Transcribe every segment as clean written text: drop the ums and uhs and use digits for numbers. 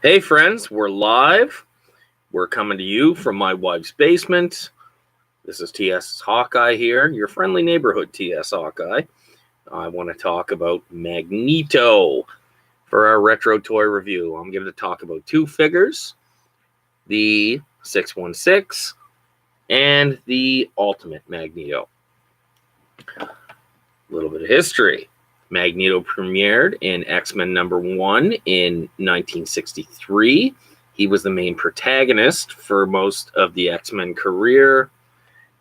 Hey friends, we're live. We're coming to you from my wife's basement. This is TS Hawkeye here, your friendly neighborhood TS Hawkeye. I want to talk about Magneto for our retro toy review. I'm going to talk about two figures, the 616 and the Ultimate Magneto. A little bit of history. Magneto premiered in X-Men #1 in 1963. He was the main protagonist for most of the X-Men career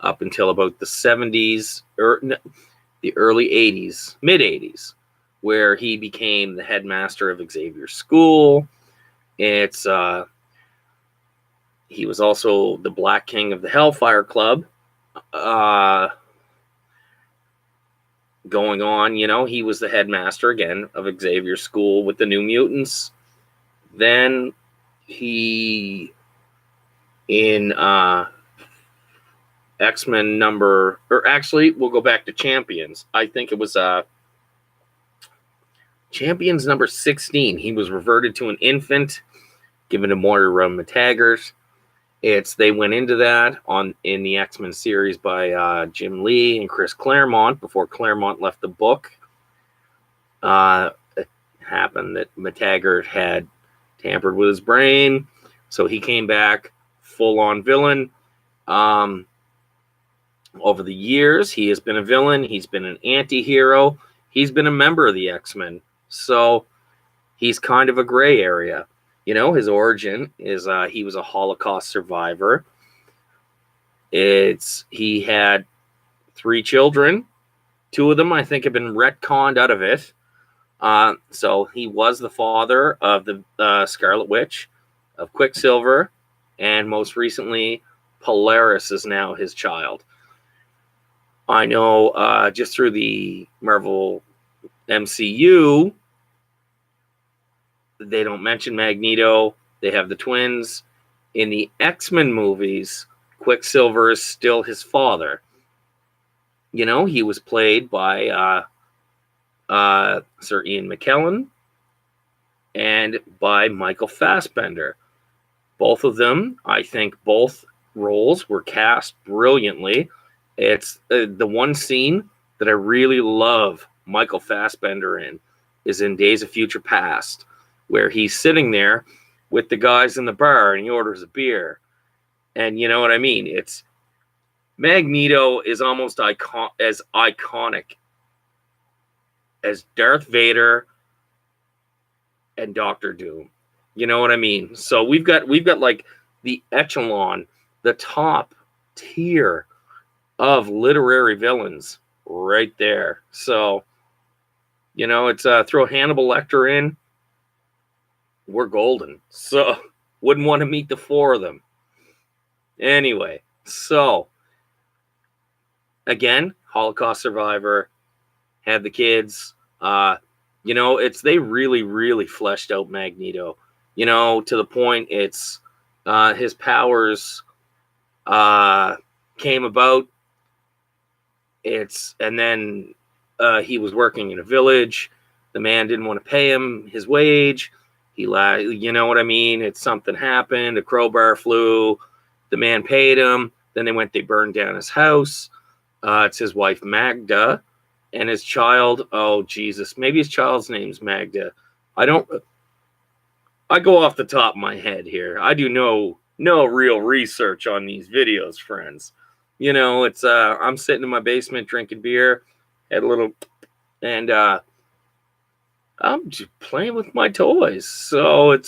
up until about the 70s, or the early 80s, mid-80s, where he became the headmaster of Xavier's school. He was also the Black King of the Hellfire Club. Going on, he was the headmaster again of Xavier's school with the New Mutants. Then he, in X-Men we'll go back to Champions. I think it was Champions number 16. He was reverted to an infant, given to Moira McTaggart. They went into that in the X-Men series by Jim Lee and Chris Claremont before Claremont left the book. It happened that McTaggart had tampered with his brain, so he came back full-on villain. Over the years, he has been a villain. He's been an anti-hero. He's been a member of the X-Men, so he's kind of a gray area. His origin is he was a Holocaust survivor. He had 3 children. 2 of them, I think, have been retconned out of it. So he was the father of the Scarlet Witch, of Quicksilver, and most recently, Polaris is now his child. I know just through the Marvel MCU, they don't mention Magneto. They have the twins. In the X-Men movies, Quicksilver is still his father. He was played by Sir Ian McKellen and by Michael Fassbender. Both of them, I think both roles were cast brilliantly. It's the one scene that I really love Michael Fassbender in is in Days of Future Past, where he's sitting there with the guys in the bar and he orders a beer. And you know what I mean? Magneto is almost as iconic as Darth Vader and Doctor Doom. You know what I mean? So we've got like the echelon, the top tier of literary villains right there. So, it's throw Hannibal Lecter in, we're golden. So wouldn't want to meet the 4 of them. Anyway, so again, Holocaust survivor, had the kids. They really, really fleshed out Magneto. To the point his powers came about. And then he was working in a village. The man didn't want to pay him his wage. He lied, you know what I mean? Something happened. A crowbar flew. The man paid him. Then they burned down his house. It's his wife Magda and his child. Oh Jesus, maybe his child's name's Magda. I go off the top of my head here. I do no real research on these videos, friends. I'm sitting in my basement drinking beer, had a little, and I'm just playing with my toys. So and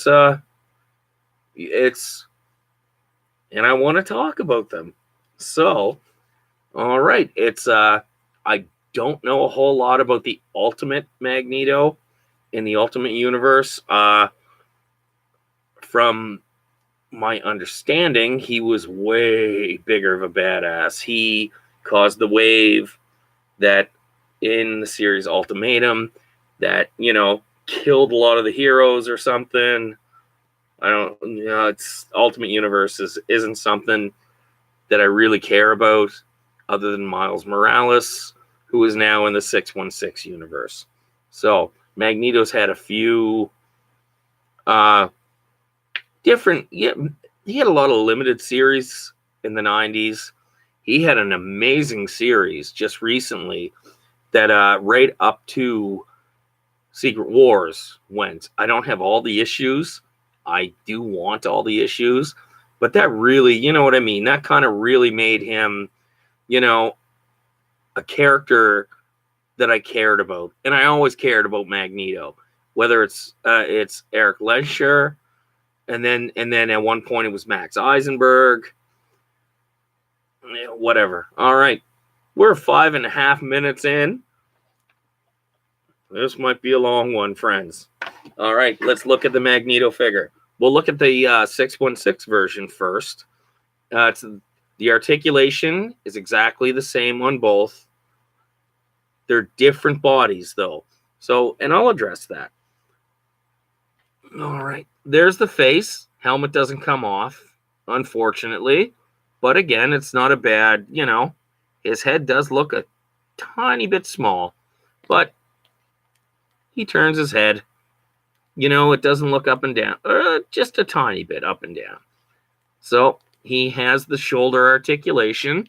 I want to talk about them. So, all right, I don't know a whole lot about the Ultimate Magneto in the Ultimate Universe. From my understanding, he was way bigger of a badass. He caused the wave that in the series Ultimatum that, killed a lot of the heroes or something. It's Ultimate Universe isn't something that I really care about other than Miles Morales, who is now in the 616 universe. So Magneto's had a few different. Yeah, he had a lot of limited series in the 90s. He had an amazing series just recently that right up to Secret Wars went. I don't have all the issues. I do want all the issues, but that really, you know what I mean? That kind of really made him, you know, a character that I cared about. And I always cared about Magneto, whether it's Eric Lesher, and then at one point it was Max Eisenberg. Yeah, whatever. All right. We're 5.5 minutes in. This might be a long one, friends. All right, let's look at the Magneto figure. We'll look at the 616 version first. The articulation is exactly the same on both. They're different bodies, though. So, and I'll address that. All right, there's the face. Helmet doesn't come off, unfortunately. But again, it's not a bad, you know, his head does look a tiny bit small. But he turns his head. You know, it doesn't look up and down. Just a tiny bit up and down. So he has the shoulder articulation.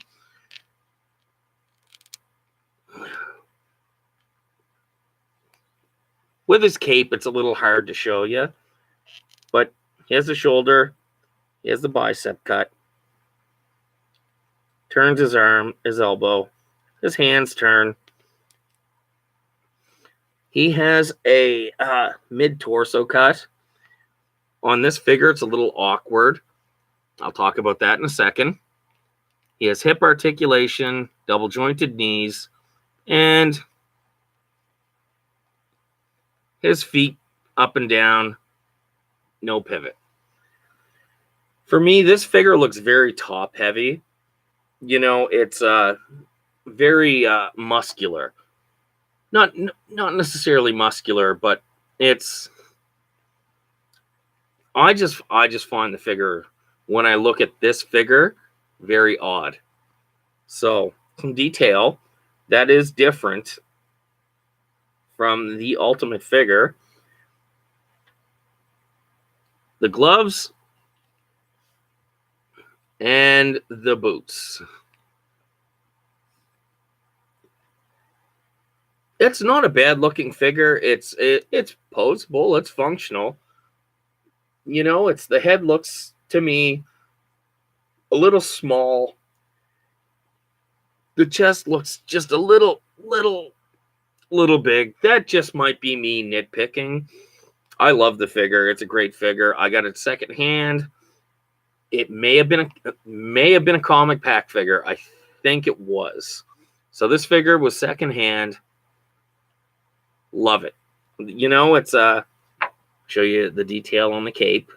With his cape, it's a little hard to show you. But he has the shoulder. He has the bicep cut. Turns his arm, his elbow. His hands turn. He has a mid-torso cut. On this figure, it's a little awkward. I'll talk about that in a second. He has hip articulation, double-jointed knees, and his feet up and down, no pivot. For me, this figure looks very top-heavy. You know, it's very muscular. Not necessarily muscular, but it's... I just find the figure, when I look at this figure, very odd. So, some detail that is different from the Ultimate figure. The gloves and the boots. It's not a bad looking figure. It's posable. It's functional. You know, the head looks to me a little small. The chest looks just a little big. That just might be me nitpicking. I love the figure. It's a great figure. I got it secondhand. It may have been a comic pack figure. I think it was. So this figure was secondhand. Love it. You know, it's show you the detail on the cape.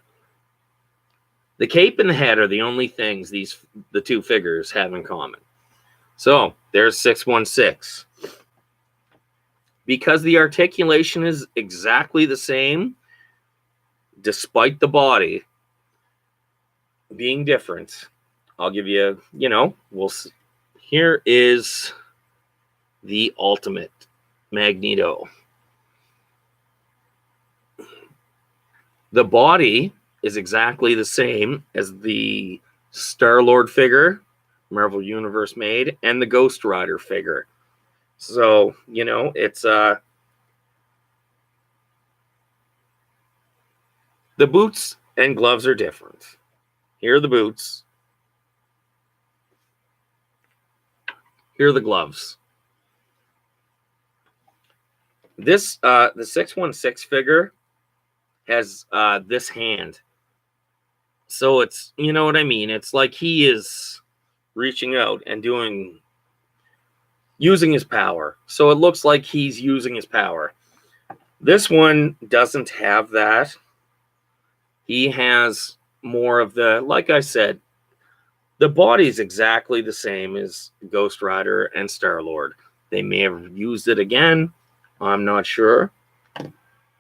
The cape and the head are the only things the two figures have in common. So there's 616. Because the articulation is exactly the same, despite the body being different, I'll give you, you know, here is the Ultimate Magneto. The body is exactly the same as the Star-Lord figure Marvel Universe made and the Ghost Rider figure. So, you know, it's the boots and gloves are different. Here are the boots. Here are the gloves. This the 616 figure has this hand. So it's, you know what I mean? It's like he is reaching out and using his power. So it looks like he's using his power. This one doesn't have that. He has more of the, like I said, the body's exactly the same as Ghost Rider and Star-Lord. They may have used it again. I'm not sure.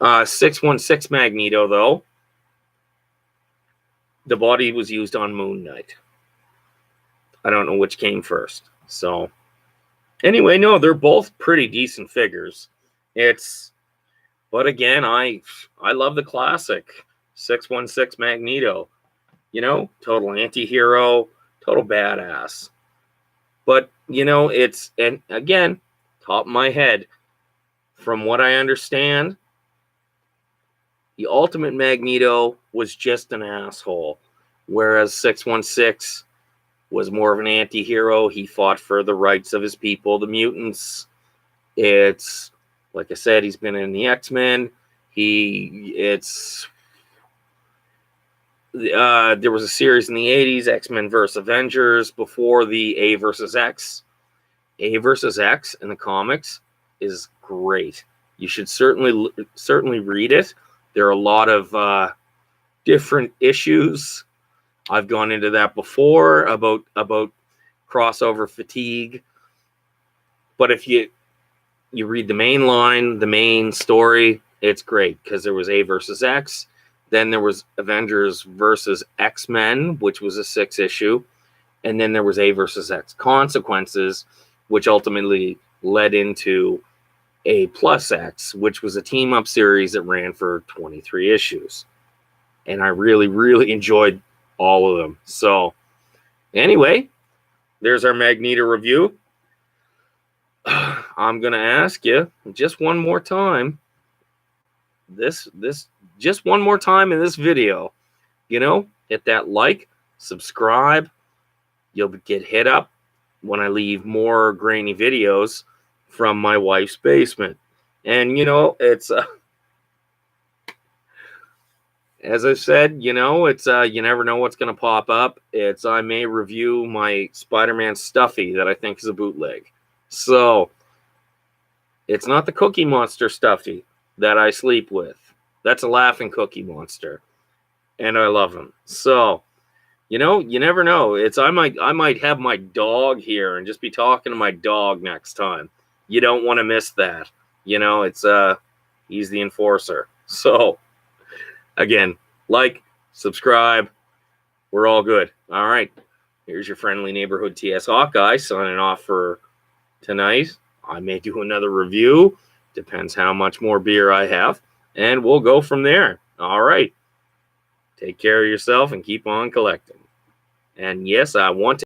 616 Magneto, though. The body was used on Moon Knight. I don't know which came first. So, anyway, no, they're both pretty decent figures. But again, I love the classic. 616 Magneto. You know, total anti-hero, total badass. But, you know, it's, and again, top of my head, from what I understand, the ultimate Magneto was just an asshole, whereas 616 was more of an anti-hero. He fought for the rights of his people, the mutants. It's, like I said, he's been in the X-Men. There was a series in the 80s, X-Men vs. Avengers, before the A versus X. A versus X in the comics is great. You should certainly read it. There are a lot of different issues. I've gone into that before about crossover fatigue. But if you read the main line, the main story, it's great, because there was A versus X. Then there was Avengers versus X-Men, which was a 6-issue. And then there was A versus X Consequences, which ultimately led into A plus X, which was a team-up series that ran for 23 issues. And I really, really enjoyed all of them. So, anyway, there's our Magneto review. I'm going to ask you just one more time. Just one more time in this video. You know, hit that like, subscribe. You'll get hit up when I leave more grainy videos from my wife's basement. And, you know, it's, as I said, you know, it's, you never know what's going to pop up. It's, I may review my Spider-Man stuffy that I think is a bootleg. So, it's not the Cookie Monster stuffy that I sleep with. That's a laughing Cookie Monster. And I love him. So, you know, you never know. It's, I might have my dog here and just be talking to my dog next time. You don't want to miss that. You know, it's, he's the enforcer. So, again, like, subscribe. We're all good. All right. Here's your friendly neighborhood TS Hawkeye signing off for tonight. I may do another review. Depends how much more beer I have. And we'll go from there. All right. Take care of yourself and keep on collecting. And yes, I want to